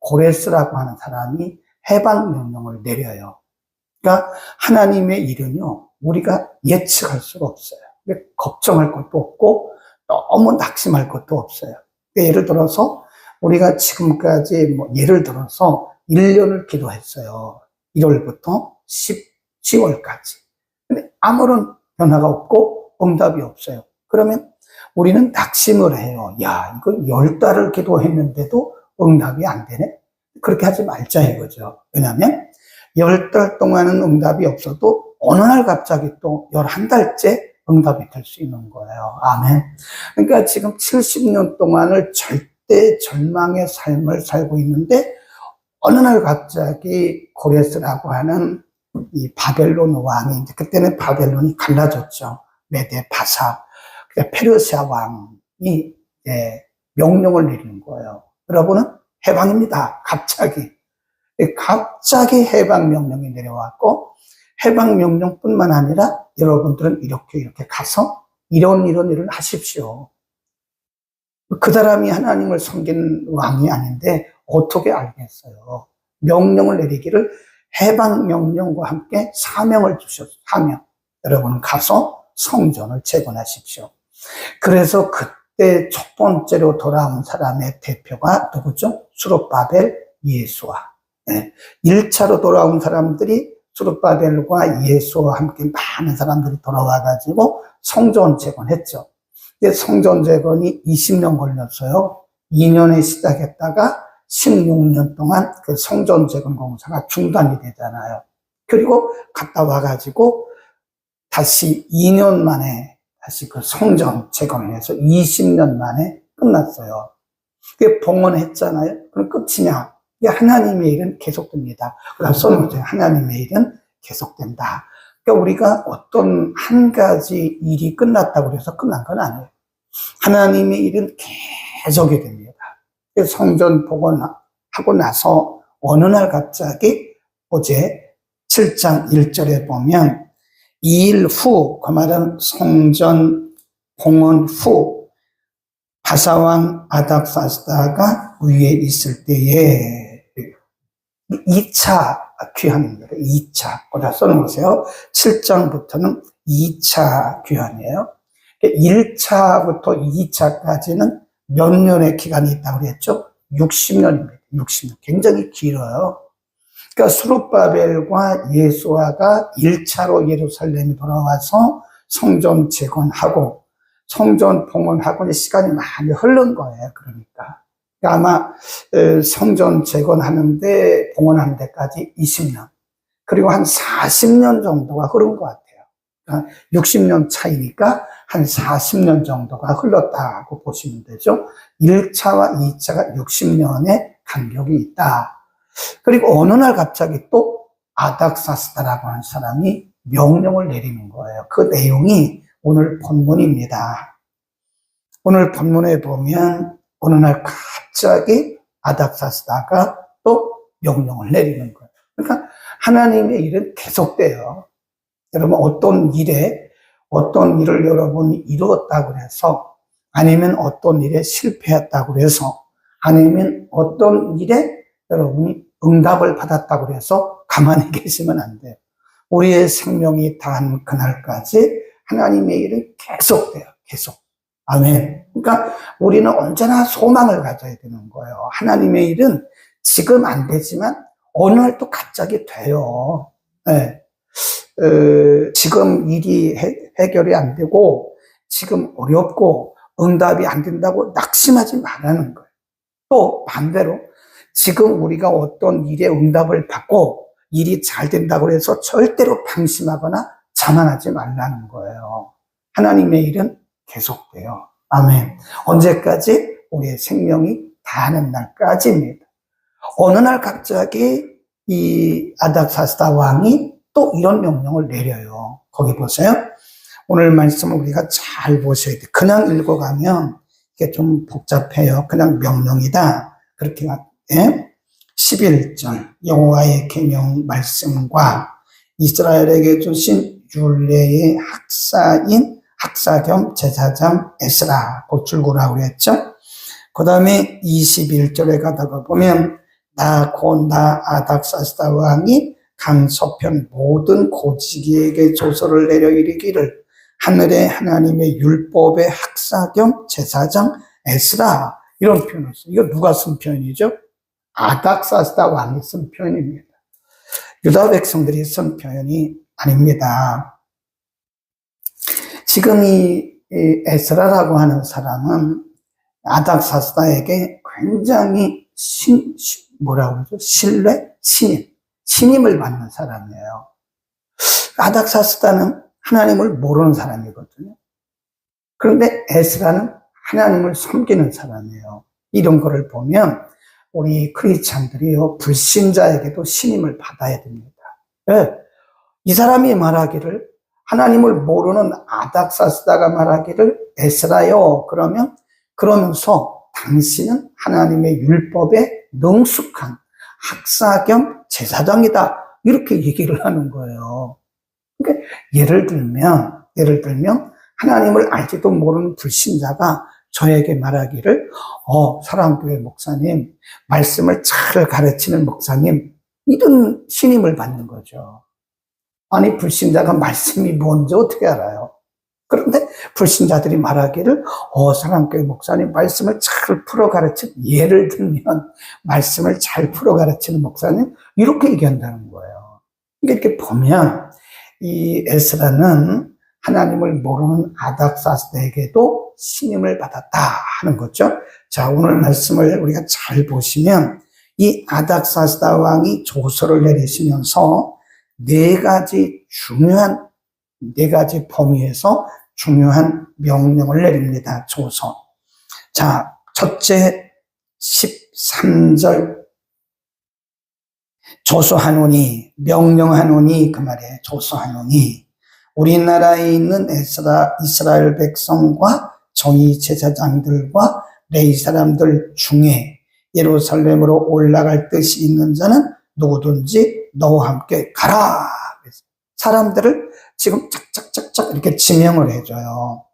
고레스라고 하는 사람이 해방 명령을 내려요. 그러니까 하나님의 일은요, 우리가 예측할 수가 없어요. 걱정할 것도 없고 너무 낙심할 것도 없어요. 예를 들어서 우리가 지금까지 예를 들어서 1년을 기도했어요. 1월부터 10월까지. 근데 아무런 변화가 없고 응답이 없어요. 그러면 우리는 낙심을 해요. 야, 이거 10달을 기도했는데도 응답이 안 되네? 그렇게 하지 말자 이거죠. 왜냐하면 10달 동안은 응답이 없어도 어느 날 갑자기 또 11달째 응답이 될 수 있는 거예요. 아멘. 그러니까 지금 70년 동안을 절대 절망의 삶을 살고 있는데 어느 날 갑자기 고레스라고 하는 이 바벨론 왕이, 이제 그때는 바벨론이 갈라졌죠. 메데, 바사, 페르시아 왕이 명령을 내리는 거예요. 여러분은 해방입니다. 갑자기 해방 명령이 내려왔고, 해방 명령뿐만 아니라 여러분들은 이렇게 가서 이런 일을 하십시오. 그 사람이 하나님을 섬긴 왕이 아닌데 어떻게 알겠어요? 명령을 내리기를 해방 명령과 함께 사명을 주셨어요. 사명. 여러분 가서 성전을 재건하십시오. 그래서 그때 첫 번째로 돌아온 사람의 대표가 누구죠? 수룹바벨, 예수아. 1차로 돌아온 사람들이 수룹바벨과 예수와 함께 많은 사람들이 돌아와가지고 성전 재건했죠. 근데 성전 재건이 20년 걸렸어요. 2년에 시작했다가 16년 동안 그 성전 재건 공사가 중단이 되잖아요. 그리고 갔다 와가지고 다시 2년 만에 다시 그 성전 재건을 해서 20년 만에 끝났어요. 그게 봉헌했잖아요. 그럼 끝이냐? 하나님의 일은 계속됩니다. 그다음 하나님의 일은 계속된다. 그러니까 우리가 어떤 한 가지 일이 끝났다고 해서 끝난 건 아니에요. 하나님의 일은 계속이 됩니다. 성전 복원하고 나서 어느 날 갑자기 어제 7장 1절에 보면 2일 후, 그 말은 성전 봉헌 후 바사왕 아닥사스다가 위에 있을 때에 2차 귀환입니다. 2차. 거기다 써놓으세요. 7장부터는 2차 귀환이에요. 1차부터 2차까지는 몇 년의 기간이 있다고 그랬죠? 60년입니다. 60년. 굉장히 길어요. 그러니까 수룹바벨과 예수아가 1차로 예루살렘에 돌아와서 성전 재건하고 성전 봉헌하고 시간이 많이 흐른 거예요. 그러니까 아마 성전 재건하는데 봉헌하는 데까지 20년 그리고 한 40년 정도가 흐른 것 같아요. 그러니까 60년 차이니까 한 40년 정도가 흘렀다고 보시면 되죠. 1차와 2차가 60년의 간격이 있다. 그리고 어느 날 갑자기 또 아닥사스다라고 하는 사람이 명령을 내리는 거예요. 그 내용이 오늘 본문입니다. 오늘 본문에 보면 어느 날 갑자기 아닥사스다가 또 명령을 내리는 거예요. 그러니까 하나님의 일은 계속돼요. 여러분 어떤 일을 여러분이 이루었다고 해서 아니면 어떤 일에 실패했다고 해서 아니면 어떤 일에 여러분이 응답을 받았다고 해서 가만히 계시면 안 돼요. 우리의 생명이 다한 그날까지 하나님의 일은 계속돼요. 계속. 아멘. 그러니까 우리는 언제나 소망을 가져야 되는 거예요. 하나님의 일은 지금 안 되지만 어느 날 또 갑자기 돼요. 네. 지금 일이 해결이 안 되고 지금 어렵고 응답이 안 된다고 낙심하지 말라는 거예요. 또 반대로 지금 우리가 어떤 일에 응답을 받고 일이 잘 된다고 해서 절대로 방심하거나 자만하지 말라는 거예요. 하나님의 일은 계속돼요. 아멘. 언제까지? 우리의 생명이 다하는 날까지입니다. 어느 날 갑자기 이 아닥사스다 왕이 또 이런 명령을 내려요. 거기 보세요. 오늘 말씀을 우리가 잘 보셔야 돼요. 그냥 읽어가면 이게 좀 복잡해요. 그냥 명령이다. 그렇게 11절 여호와의 계명 말씀과 이스라엘에게 주신 율례의 학사 겸 제사장 에스라 그 줄거라고 그랬죠. 그 다음에 21절에 가다가 보면 나 아닥사스다 왕이 강서편 모든 고지기에게 조서를 내려 이르기를 하늘의 하나님의 율법의 학사 겸 제사장 에스라, 이런 표현을 써요. 이거 누가 쓴 표현이죠? 아닥사스다 왕이 쓴 표현입니다. 유다 백성들이 쓴 표현이 아닙니다. 지금 이 에스라라고 하는 사람은 아닥사스다에게 굉장히 뭐라고 그러죠? 신임을 받는 사람이에요. 아닥사스다는 하나님을 모르는 사람이거든요. 그런데 에스라는 하나님을 섬기는 사람이에요. 이런 거를 보면 우리 크리스찬들이요, 불신자에게도 신임을 받아야 됩니다. 네. 이 사람이 말하기를, 하나님을 모르는 아닥사스다가 말하기를, 에스라요, 그러면서 당신은 하나님의 율법에 능숙한 학사 겸 제사장이다, 이렇게 얘기를 하는 거예요. 그러니까 예를 들면 하나님을 알지도 모르는 불신자가 저에게 말하기를, 사랑교회 목사님, 말씀을 잘 가르치는 목사님, 이런 신임을 받는 거죠. 아니, 불신자가 말씀이 뭔지 어떻게 알아요? 그런데 불신자들이 말하기를, 사랑교회 목사님, 말씀을 잘 풀어 가르치는, 예를 들면 말씀을 잘 풀어 가르치는 목사님, 이렇게 얘기한다는 거예요. 이렇게 보면 이 에스라는 하나님을 모르는 아닥사스다에게도 신임을 받았다 하는 거죠. 자, 오늘 말씀을 우리가 잘 보시면 이 아닥사스다 왕이 조서를 내리시면서 네 가지 범위에서 중요한 명령을 내립니다. 조서. 자, 첫째 13절 조서하노니, 명령하노니, 그 말이에요. 조서하노니, 우리나라에 있는 이스라엘 백성과 정의 제사장들과 레위 사람들 중에 예루살렘으로 올라갈 뜻이 있는 자는 누구든지 너와 함께 가라. 사람들을 지금 짝짝짝짝 이렇게 지명을 해줘요.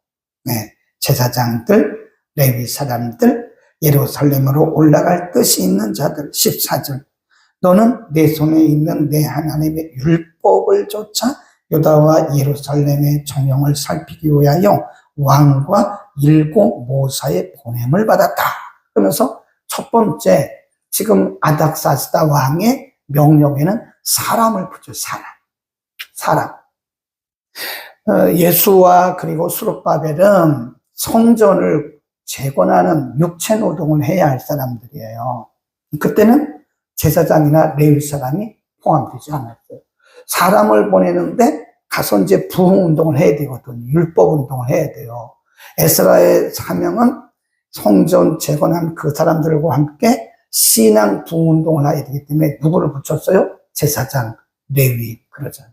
네, 제사장들, 레위 사람들, 예루살렘으로 올라갈 뜻이 있는 자들. 14절, 너는 내 손에 있는 내 하나님의 율법을 쫓아 유다와 예루살렘의 정령을 살피기 위하여 왕과 일곱 모사의 보냄을 받았다. 그러면서 첫 번째, 지금 아닥사스다 왕의 명령에는 사람을 붙여요. 사람. 예수와 그리고 스룹바벨은 성전을 재건하는 육체 노동을 해야 할 사람들이에요. 그때는 제사장이나 레위 사람이 포함되지 않았어요. 사람을 보내는데 가서 이제 부흥 운동을 해야 되거든요. 율법 운동을 해야 돼요. 에스라의 사명은 성전 재건한 그 사람들과 함께 신앙 부흥 운동을 해야 되기 때문에 누구를 붙였어요? 제사장, 레위, 그러잖아요.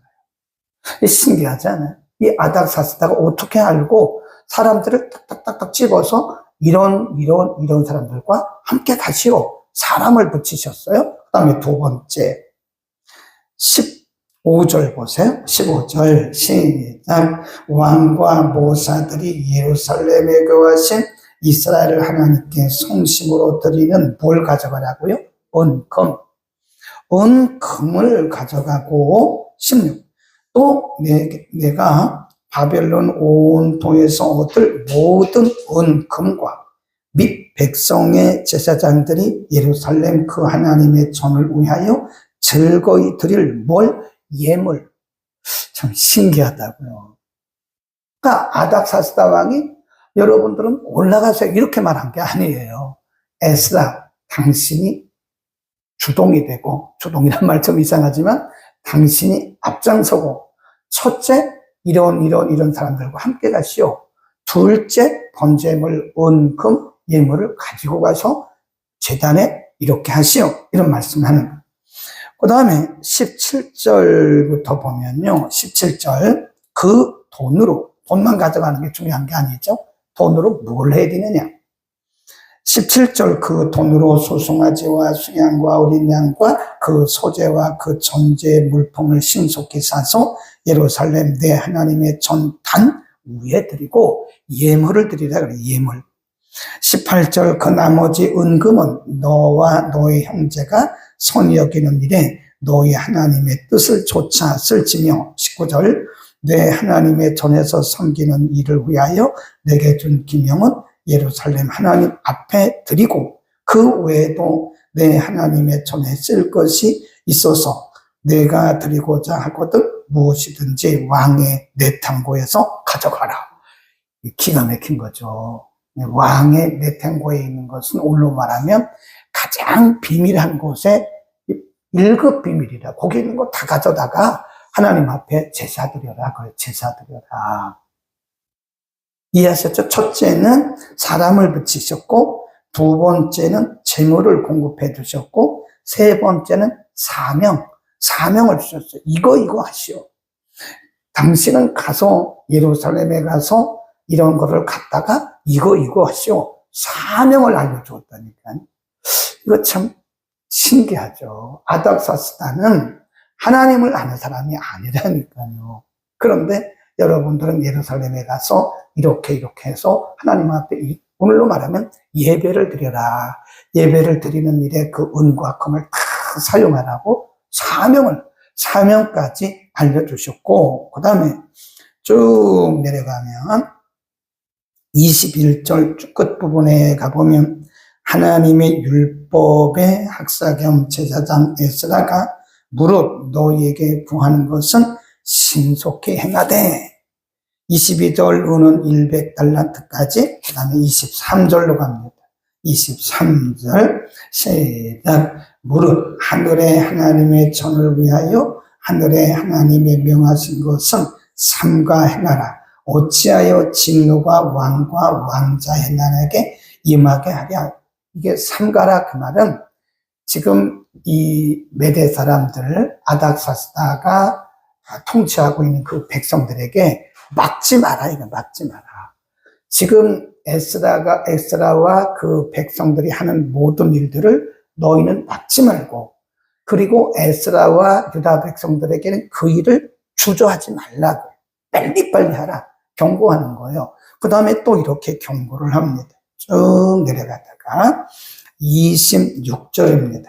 신기하지 않아요? 이 아닥사스다가 어떻게 알고 사람들을 딱딱딱딱 집어서 이런 사람들과 함께 가시오. 사람을 붙이셨어요. 그 다음에 두 번째 15절 보세요. 15절 시작. 왕과 모사들이 예루살렘에 거하신 이스라엘 하나님께 성심으로 드리는 뭘 가져가라고요? 은금을 가져가고 16. 또 내가 바벨론 온 도에서 얻을 모든 은금과 및 백성의 제사장들이 예루살렘 그 하나님의 전을 위하여 즐거이 드릴 예물. 참 신기하다고요. 그러니까 아닥사스다 왕이 여러분들은 올라가서 이렇게 말한 게 아니에요. 에스라, 당신이 주동이 되고, 주동이란 말 좀 이상하지만 당신이 앞장서고, 첫째 이런 사람들과 함께 가시오. 둘째 번제물, 은금, 예물을 가지고 가서 제단에 이렇게 하시오. 이런 말씀을 하는 거예요. 그 다음에 17절부터 보면요. 17절, 그 돈만 가져가는 게 중요한 게 아니죠. 돈으로 뭘 해야 되느냐. 17절, 그 돈으로 소송아지와 수양과 어린 양과 그 소재와 그 전제 물품을 신속히 사서 예루살렘 내 하나님의 전단 위에 드리고 예물을 드리라 그래요. 예물. 18절 그 나머지 은금은 너와 너의 형제가 선히 여기는 일에 너희 하나님의 뜻을 조차 쓸지며 19절 내 하나님의 전에서 섬기는 일을 위하여 내게 준 기명은 예루살렘 하나님 앞에 드리고 그 외에도 내 하나님의 전에 쓸 것이 있어서 내가 드리고자 하거든 무엇이든지 왕의 내탕고에서 가져가라. 기가 막힌 거죠. 왕의 내탕고에 있는 것은 올로 말하면 가장 비밀한 곳에 1급 비밀이라 거기 있는 거 다 가져다가 하나님 앞에 제사 드려라. 그래, 제사 드려라. 이해하셨죠? 첫째는 사람을 붙이셨고 두 번째는 재물을 공급해 주셨고 세 번째는 사명을 주셨어요. 이거 하시오. 당신은 가서 예루살렘에 가서 이런 거를 갖다가 이거 하시오. 사명을 알려주었다니까. 이거 참 신기하죠. 아닥사스다는 하나님을 아는 사람이 아니라니까요. 그런데 여러분들은 예루살렘에 가서 이렇게 사용해서 하나님 앞에 오늘로 말하면 예배를 드려라. 예배를 드리는 일에 그 은과 금을 다 사용하라고 사명까지 알려주셨고, 그 다음에 쭉 내려가면 21절 끝부분에 가보면 하나님의 율법의 학사 겸 제사장 에스라가 무릇 너희에게 구하는 것은 신속히 행하되 22절 은은 100달란트까지 그 다음에 23절로 갑니다. 23절 시작 무릇 하늘의 하나님의 전을 위하여 하늘의 하나님의 명하신 것은 삼가 행하라. 어찌하여 진노가 왕과 왕자의 날에게 임하게 하랴. 이게 삼가라 그 말은 지금 이 메대 사람들 아닥사스다가 통치하고 있는 그 백성들에게 막지 마라. 이거 막지 마라. 지금 에스라와 그 백성들이 하는 모든 일들을 너희는 막지 말고 그리고 에스라와 유다 백성들에게는 그 일을 주저하지 말라고 빨리빨리 하라. 경고하는 거예요. 그 다음에 또 이렇게 경고를 합니다. 쭉 내려가다가 26절입니다.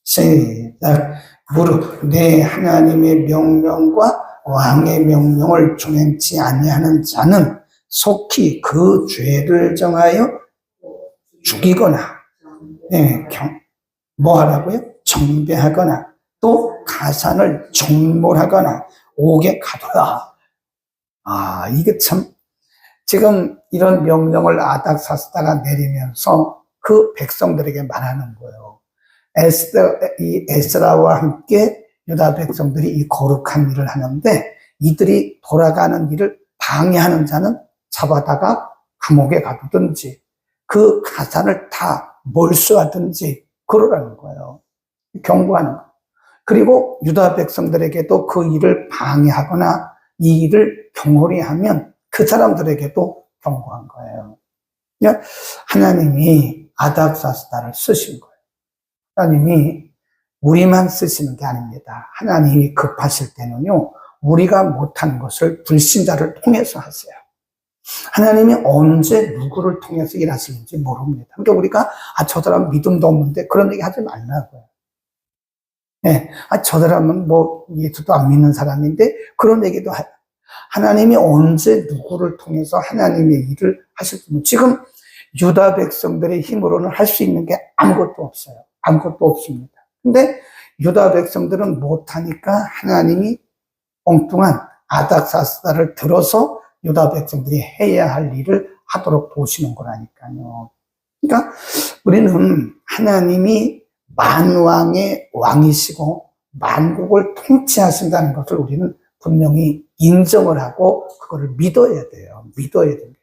시작. 무릇 내 하나님의 명령과 왕의 명령을 준행치 아니하는 자는 속히 그 죄를 정하여 죽이거나, 뭐 하라고요? 정배하거나, 또 가산을 종몰하거나, 옥에 가둬라. 이게 참, 지금 이런 명령을 아닥사스다가 내리면서 그 백성들에게 말하는 거예요. 이 에스라와 함께 유다 백성들이 이 거룩한 일을 하는데 이들이 돌아가는 일을 방해하는 자는 잡아다가 감옥에 가두든지 그 가산을 다 몰수하든지 그러라는 거예요. 경고하는 거. 그리고 유다 백성들에게도 그 일을 방해하거나 이 일을 경홀히 하면 그 사람들에게도 경고한 거예요. 그러니까 하나님이 아닥사스다를 쓰신 거예요. 하나님이 우리만 쓰시는 게 아닙니다. 하나님이 급하실 때는요, 우리가 못한 것을 불신자를 통해서 하세요. 하나님이 언제 누구를 통해서 일하시는지 모릅니다. 그러니까 우리가 저 사람 믿음도 없는데 그런 얘기 하지 말라고요. 저 사람은 뭐 예수도 안 믿는 사람인데 그런 얘기도 하나님이 언제 누구를 통해서 하나님의 일을 하실지 지금 유다 백성들의 힘으로는 할 수 있는 게 아무것도 없어요. 아무것도 없습니다. 근데 유다 백성들은 못하니까 하나님이 엉뚱한 아닥사스다를 들어서 유다 백성들이 해야 할 일을 하도록 보시는 거라니까요. 그러니까 우리는 하나님이 만왕의 왕이시고 만국을 통치하신다는 것을 우리는 분명히 인정을 하고 그거를 믿어야 돼요. 믿어야 됩니다.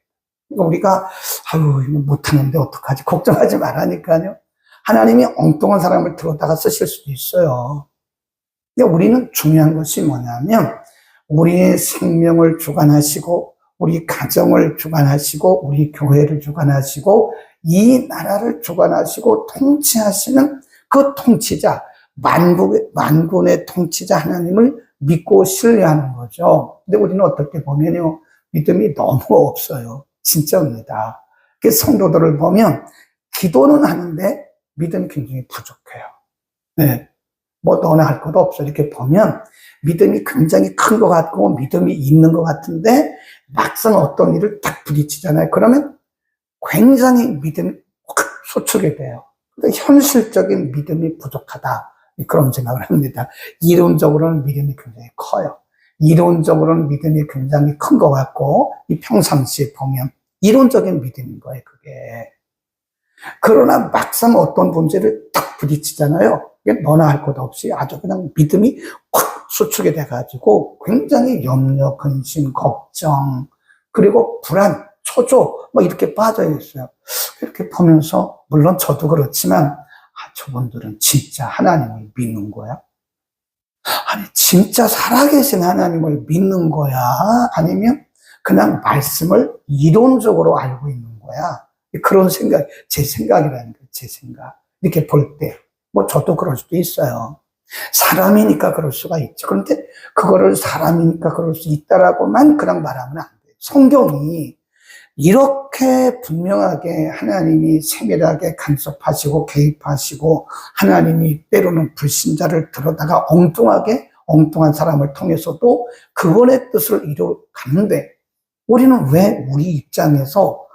그러니까 우리가 이거 못하는데 어떡하지? 걱정하지 말라니까요. 하나님이 엉뚱한 사람을 들어다가 쓰실 수도 있어요. 근데 우리는 중요한 것이 뭐냐면 우리의 생명을 주관하시고 우리 가정을 주관하시고 우리 교회를 주관하시고 이 나라를 주관하시고 통치하시는 그 통치자, 만군의 통치자 하나님을 믿고 신뢰하는 거죠. 근데 우리는 어떻게 보면요, 믿음이 너무 없어요. 진짜입니다. 그 성도들을 보면 기도는 하는데 믿음이 굉장히 부족해요. 네. 뭐 너나 할 것도 없어. 이렇게 보면 믿음이 굉장히 큰 것 같고 믿음이 있는 것 같은데 막상 어떤 일을 딱 부딪히잖아요. 그러면 굉장히 믿음이 확 솟게 돼요. 근데 현실적인 믿음이 부족하다. 그런 생각을 합니다. 이론적으로는 믿음이 굉장히 커요. 이론적으로는 믿음이 굉장히 큰 것 같고 이 평상시에 보면 이론적인 믿음인 거예요, 그게. 그러나 막상 어떤 문제를 딱 부딪히잖아요. 이게 너나 할 것 없이 아주 그냥 믿음이 확 수축이 돼가지고 굉장히 염려, 근심, 걱정, 그리고 불안, 초조, 뭐 이렇게 빠져 있어요. 이렇게 보면서, 물론 저도 그렇지만, 저분들은 진짜 하나님을 믿는 거야? 아니, 진짜 살아계신 하나님을 믿는 거야? 아니면 그냥 말씀을 이론적으로 알고 있는 거야? 그런 생각, 제 생각이라는 거예요, 제 생각. 이렇게 볼 때. 뭐 저도 그럴 수도 있어요. 사람이니까 그럴 수가 있죠. 그런데 그거를 사람이니까 그럴 수 있다라고만 그냥 말하면 안 돼요. 성경이 이렇게 분명하게 하나님이 세밀하게 간섭하시고 개입하시고 하나님이 때로는 불신자를 들어다가 엉뚱한 사람을 통해서도 그분의 뜻을 이루어가는데 우리는 왜 우리 입장에서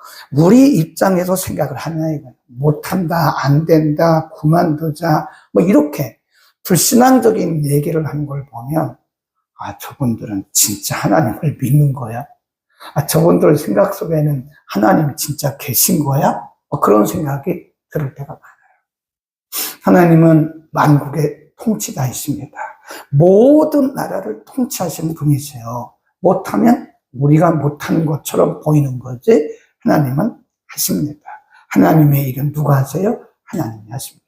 생각을 하냐 이거예요. 못한다, 안 된다, 그만두자 뭐 이렇게 불신앙적인 얘기를 하는 걸 보면 저분들은 진짜 하나님을 믿는 거야? 저분들 생각 속에는 하나님이 진짜 계신 거야? 그런 생각이 들을 때가 많아요. 하나님은 만국의 통치자이십니다. 모든 나라를 통치하시는 분이세요. 못하면 우리가 못하는 것처럼 보이는 거지 하나님은 하십니다. 하나님의 일은 누가 하세요? 하나님이 하십니다.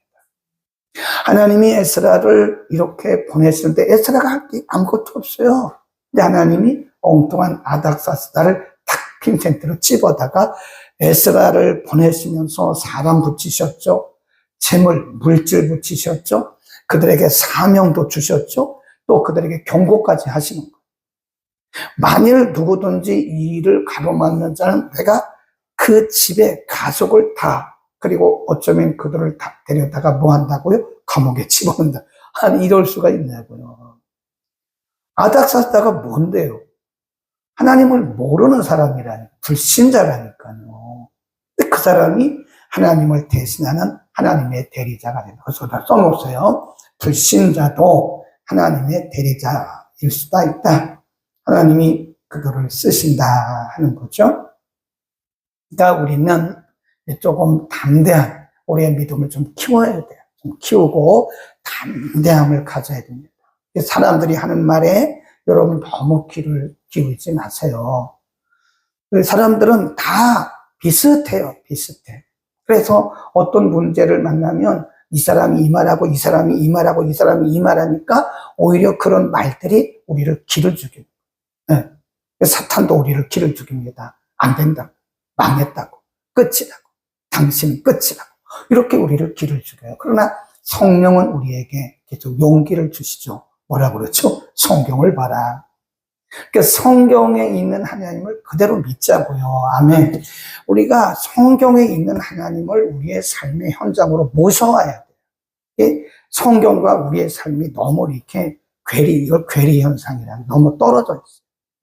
하나님이 에스라를 이렇게 보냈을 때 에스라가 할 게 아무것도 없어요. 근데 하나님이 엉뚱한 아닥사스다를 탁 핀센트로 찝어다가 에스라를 보내시면서 사람 붙이셨죠. 재물, 물질 붙이셨죠. 그들에게 사명도 주셨죠. 또 그들에게 경고까지 하시는 거예요. 만일 누구든지 이 일을 가로막는 자는 내가 그 집의 가족을 다, 그리고 어쩌면 그들을 다 데려다가 뭐 한다고요? 감옥에 집어넣는다. 아니, 이럴 수가 있냐고요. 아닥사스다가 뭔데요? 하나님을 모르는 사람이라니, 불신자라니까요. 근데 그 사람이 하나님을 대신하는 하나님의 대리자가 된다. 그래서 다 써놓으세요. 불신자도 하나님의 대리자일 수가 있다. 하나님이 그들을 쓰신다 하는 거죠. 그러니까 우리는 조금 담대한 우리의 믿음을 좀 키워야 돼요. 좀 키우고 담대함을 가져야 됩니다. 사람들이 하는 말에 여러분 너무 귀를 기울이지 마세요. 사람들은 다 비슷해요. 비슷해. 그래서 어떤 문제를 만나면 이 사람이 이 말하고 이 사람이 이 말하고 이 사람이 이 말하니까 오히려 그런 말들이 우리를 기를 죽여요. 네. 사탄도 우리를 기를 죽입니다. 안 된다고. 망했다고. 끝이라고. 당신은 끝이라고. 이렇게 우리를 기를 죽여요. 그러나 성령은 우리에게 계속 용기를 주시죠. 뭐라고 그러죠? 성경을 봐라. 그러니까 성경에 있는 하나님을 그대로 믿자고요. 아멘. 우리가 성경에 있는 하나님을 우리의 삶의 현장으로 모셔와야 돼요. 성경과 우리의 삶이 너무 이렇게 이걸 괴리 현상이라 너무 떨어져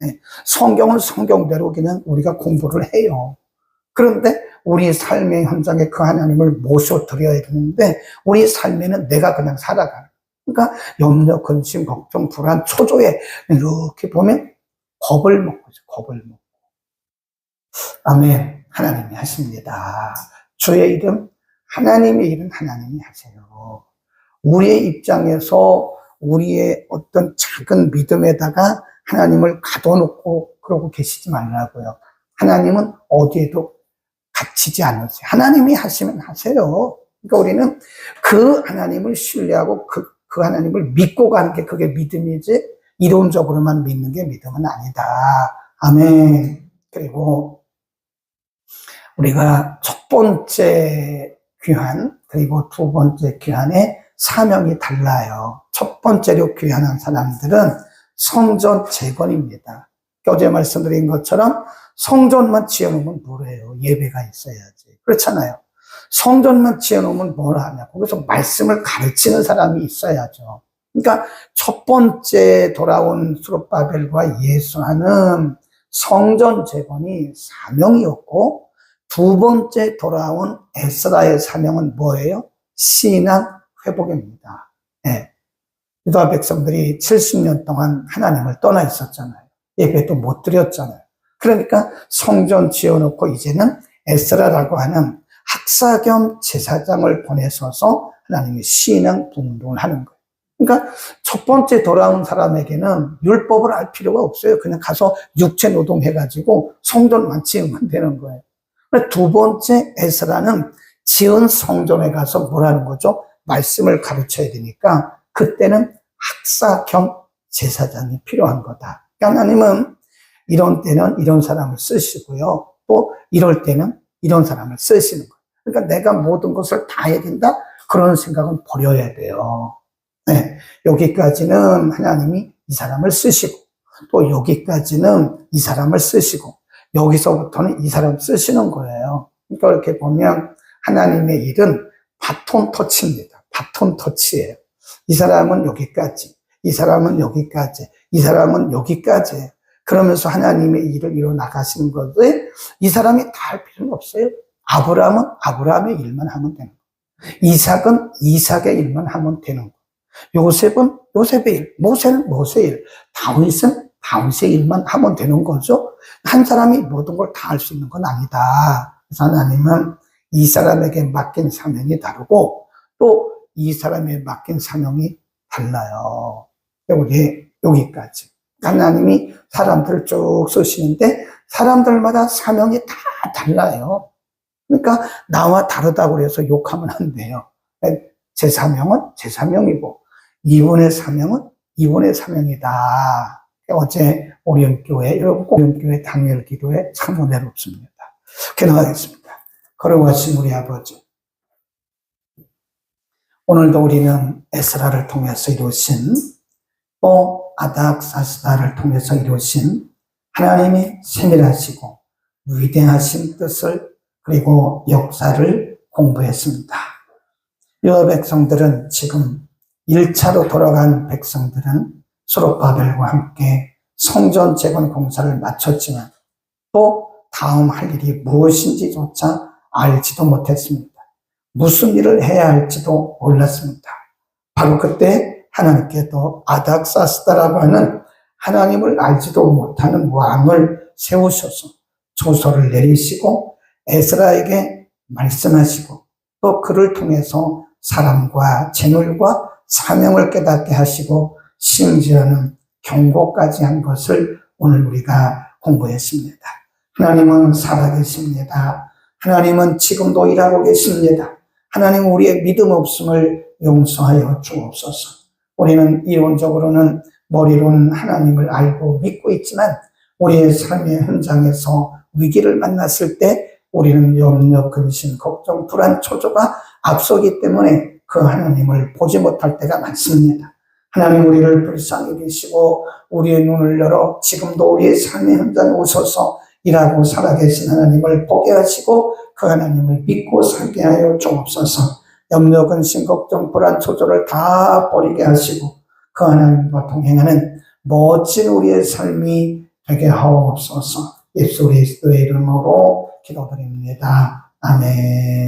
있어요. 성경은 성경대로 그냥 우리가 공부를 해요. 그런데 우리 삶의 현장에 그 하나님을 모셔드려야 되는데 우리 삶에는 내가 그냥 살아가는. 그러니까 염려, 근심, 걱정, 불안, 초조해 이렇게 보면 겁을 먹고 있어요. 겁을 먹고. 아멘. 하나님이 하십니다. 주의 일은 하나님의 일은 하나님이 하세요. 우리의 입장에서 우리의 어떤 작은 믿음에다가 하나님을 가둬놓고 그러고 계시지 말라고요. 하나님은 어디에도 갇히지 않으세요. 하나님이 하시면 하세요. 그러니까 우리는 그 하나님을 신뢰하고 그 하나님을 믿고 가는 게 그게 믿음이지 이론적으로만 믿는 게 믿음은 아니다. 아멘. 그리고 우리가 첫 번째 귀환 그리고 두 번째 귀환의 사명이 달라요. 첫 번째로 귀환한 사람들은 성전 재건입니다. 어제 말씀드린 것처럼 성전만 지어놓으면 뭐래요? 예배가 있어야지. 그렇잖아요. 성전만 지어놓으면 뭘 하냐? 거기서 말씀을 가르치는 사람이 있어야죠. 그러니까 첫 번째 돌아온 스룹바벨과 예수하는 성전 재건이 사명이었고, 두 번째 돌아온 에스라의 사명은 뭐예요? 신앙 회복입니다. 네. 유다 백성들이 70년 동안 하나님을 떠나 있었잖아요. 예배도 못 드렸잖아요. 그러니까 성전 지어놓고 이제는 에스라라고 하는 학사 겸 제사장을 보내셔서 하나님의 신앙 분동을 하는 거예요. 그러니까 첫 번째 돌아온 사람에게는 율법을 알 필요가 없어요. 그냥 가서 육체 노동해가지고 성전만 지으면 되는 거예요. 두 번째 에스라는 지은 성전에 가서 뭐라는 거죠? 말씀을 가르쳐야 되니까 그때는 학사 겸 제사장이 필요한 거다. 그러니까 하나님은 이런 때는 이런 사람을 쓰시고요. 또 이럴 때는 이런 사람을 쓰시는 거예요. 그러니까 내가 모든 것을 다 해야 된다? 그런 생각은 버려야 돼요. 네, 여기까지는 하나님이 이 사람을 쓰시고, 또 여기까지는 이 사람을 쓰시고, 여기서부터는 이 사람 쓰시는 거예요. 그러니까 이렇게 보면 하나님의 일은 바톤 터치입니다. 바톤 터치예요. 이 사람은 여기까지, 이 사람은 여기까지, 이 사람은 여기까지. 그러면서 하나님의 일을 이뤄 나가시는 건데, 이 사람이 다 할 필요는 없어요. 아브라함은 아브라함의 일만 하면 되는 거예요. 이삭은 이삭의 일만 하면 되는 거예요. 요셉은 요셉의 일, 모세는 모세의 일, 다윗은 다윗의 일만 하면 되는 거죠. 한 사람이 모든 걸 다 할 수 있는 건 아니다. 그래서 하나님은 이 사람에게 맡긴 사명이 다르고 또 이 사람에게 맡긴 사명이 달라요. 여기까지. 하나님이 사람들을 쭉 쓰시는데 사람들마다 사명이 다 달라요. 그러니까 나와 다르다고 해서 욕하면 안 돼요. 제 사명은 제 사명이고 이분의 사명은 이분의 사명이다. 어제 오리온교회, 여러분 오리온교회 당일 기도에 참 은혜롭습니다. 기도하겠습니다. 거룩하신 우리 아버지, 오늘도 우리는 에스라를 통해서 이루신 또 아닥사스다를 통해서 이루신 하나님의 세밀하시고 위대하신 뜻을 그리고 역사를 공부했습니다. 유다 백성들은 지금 1차로 돌아간 백성들은 스룹바벨과 함께 성전 재건 공사를 마쳤지만 또 다음 할 일이 무엇인지조차 알지도 못했습니다. 무슨 일을 해야 할지도 몰랐습니다. 바로 그때 하나님께도 아닥사스다라고 하는 하나님을 알지도 못하는 왕을 세우셔서 조서를 내리시고 에스라에게 말씀하시고 또 그를 통해서 사람과 재물과 사명을 깨닫게 하시고 심지어는 경고까지 한 것을 오늘 우리가 공부했습니다. 하나님은 살아계십니다. 하나님은 지금도 일하고 계십니다. 하나님 우리의 믿음 없음을 용서하여 주옵소서. 우리는 이론적으로는 머리로는 하나님을 알고 믿고 있지만 우리의 삶의 현장에서 위기를 만났을 때 우리는 염려, 근심, 걱정, 불안, 초조가 앞서기 때문에 그 하나님을 보지 못할 때가 많습니다. 하나님 우리를 불쌍히 계시고 우리의 눈을 열어 지금도 우리의 삶의 현장에 오셔서 일하고 살아계신 하나님을 보게 하시고 그 하나님을 믿고 살게 하여 주옵소서. 염려, 근심, 걱정, 불안, 초조를 다 버리게 하시고 그 하나님과 동행하는 멋진 우리의 삶이 되게 하옵소서. 예수 그리스도의 이름으로 기도드립니다. 아멘.